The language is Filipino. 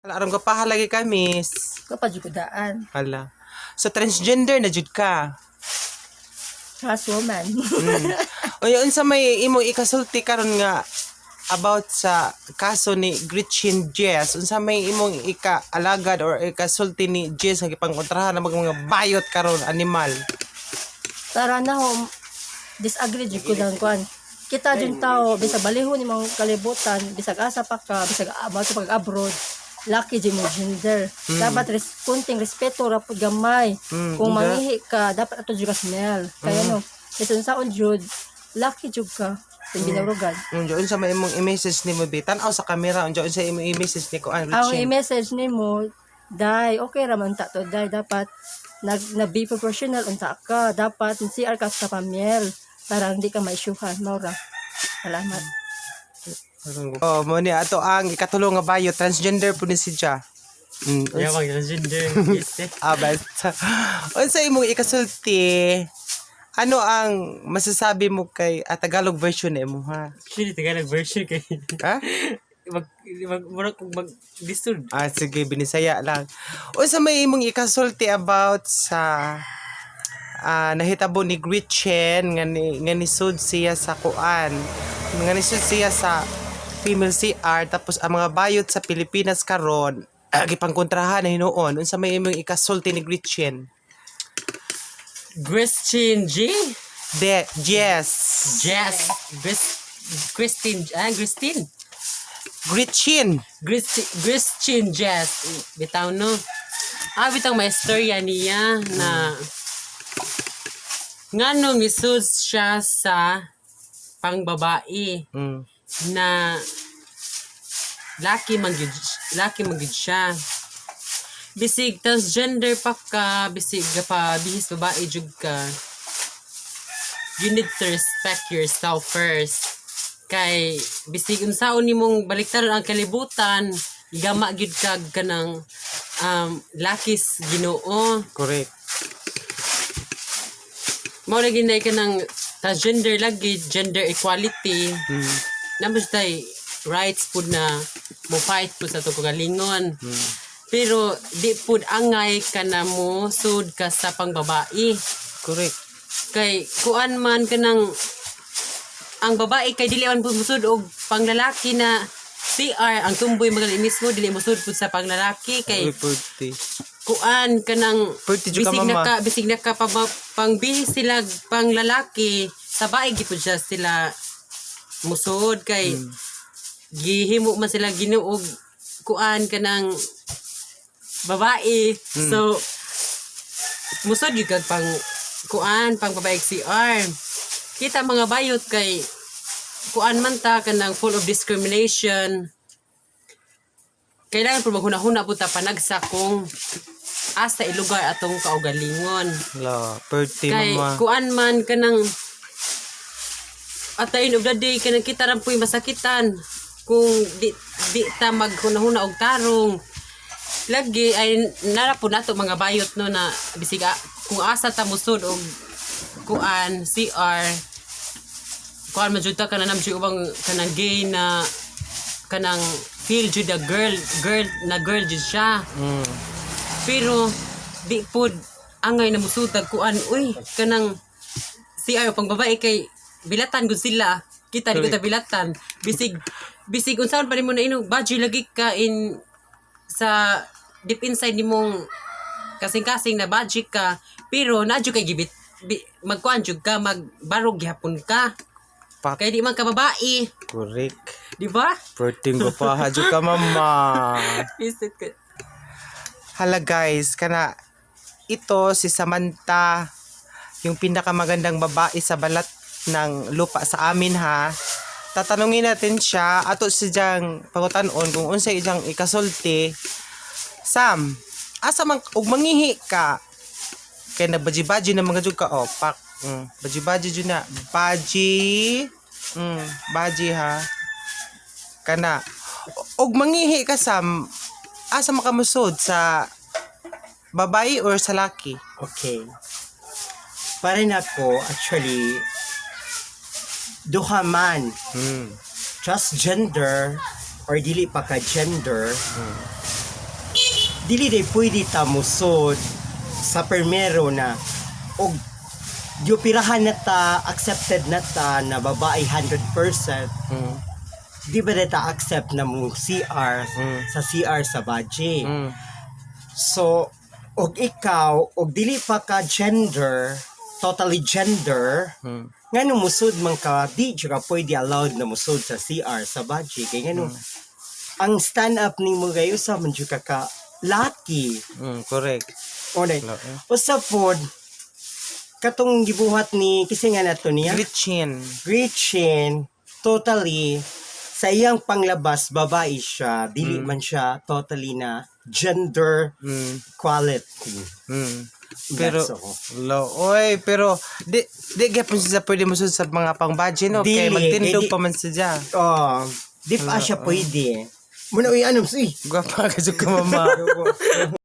Hala, aram ka pa halagi ka, miss. Kapadjugudaan. Hala. So, transgender na jud ka. Trans woman. O yun sa may imong ikasulti karon nga about sa kaso ni Gretchen Jess. Unsa may imong ika-alagad or ikasulti ni Jess nga gipangkontrahan ng mga bayot karon animal. Tara na ho, disagree jud ko lang kuan. Kita jud tao bisag balihon imong kalibutan, bisag asa pa ka, bisag about sa pag-abroad. Lucky jud mo gender. Dapat kunting respeto ra pud gamay. Kung mangihi ka, dapat ato jud ka smell. Kaya no, bisan saon jud, lucky jud ka. Sa binarugan. Unsa sa may imong i-message nimo bitan aw sa camera unsa sa imong i-message ni ko Ang Gretchen. i-message nimo, dai, okay ra man ta to, dai dapat be professional unta ka, dapat CR ka sa pamilya para hindi ka maisyuhan, maura. Salamat. Oh, mo ni ato ang ikatulo nga bayo transgender po ni si Ja. Yeah, mag-transgender. Yes, eh. Basta. Unsa imong ikasulti? Ano ang masasabi mo kay Tagalog version mo ha? Actually, Tagalog version kay... Ha? Mag-disturb. Sige, binisaya lang. Unsa may imong ikasulti about sa nahitabo ni Gretchen nga nisud siya sa kuan. Nga nisud siya sa female CR tapos ang mga bayot sa Pilipinas karon gipangkontrahan na hinuon. Unsa may imong ikasulti ni Gretchen? Gretchen G? Yes. Jess. Christine. Christine. Gretchen Jess. Bitaw no. Bitaw may istorya niya na ngano misud siya sa pangbabae na laki manggid siya. Bisig transgender pa ka, bisig pa bihis babae jud ka. You need to respect yourself first. Kay bisig unsaon nimong baliktaron ang kalibutan, igama gyud kag kanang lakis Ginoo. Correct. Mao lagi na kanang transgender lagi, gender equality. Namos tay rights pud na mo fight pud sa tuong kalingon. Pero di pud angay ka na mo sud ka sa pangbabae. Correct. Kay kuan man kanang ang babae kay dili man pud musud og panglalaki na CR ang tumboy magali mismo dili musud pud sa panglalaki kay kuan kanang bisig na ka pangbihis sila panglalaki sa bae gipud sila musud kay gihimo man sila Ginoo kuan kanang babae. So musod yung pang kuan pang babae CR. Kita mga bayot kay kuan man ta kanang full of discrimination. Kailangan po maghuna-huna po ta panagsa kung asa ilugar atong kaugalingon. Kay kuan man kanang at the end of the day kanang kita ran po'y masakitan kung di ta maghuna-huna og tarong. Lagi ay narapod nato mga bayot no na bisig kung asa ta musod og kuan CR kuan man jud ta kanang namjud ubang kanang gay na kanang feel jud girl jud siya. Pero di pod angay na musutag kuan uy kanang CR pang babae kay bilatan gud sila kita di ko ta bilatan bisig unsaon pa nimo na inog badge lagi ka in sa deep inside nimong kasing-kasing na budget ka pero nadyo kay gibit magkuan jud ka magbarog gyapon ka kay di man ka babae. Correct. Di ba? Perting ko pa hadyo ka mama. Visit ka. Hala guys, kana ito si Samantha yung pinakamagandang babae sa balat ng lupa sa amin ha. Tatanungin natin siya ato si Jang pangutan-on kung unsa ijang ikasulti. Sam, asa man og mangihi ka kay nagbaji-baji na mga jud ka pak. Baji-baji jud na. Baji ha. Kana og mangihi ka Sam, asa makamusod sa babae or sa laki? Okay. Para nako actually duha man transgender or dili pa ka gender dili day pwede ta musod sa permero na og pirahan na ta, accepted na ta na babae 100%. Mm. Di ba na ta accept na mo CR sa CR sa budget? Mm. So, og ikaw, og dili pa ka gender, totally gender, Mm. nga nung musod man ka, di ka pwede allowed na musod sa CR sa budget. Kaya nga nung, ang stand up ni mo gayo sa man jud ka lucky. Correct. Alright. Lo, eh. Usa pod, katong gibuhat ni, kasi nga nato niya, Gretchen. totally, sa iyang panglabas, babae siya, dili Mm. man siya totally na gender Mm. equality. Mm. Pero That's all. pero di gyapon siya pwede mo sa mga pang-budget no kay Dili, magtindog di- pa man siya. Oh, di pa siya pwede. Muna, uy, ano, uy, Gwapa ka jud ka mama.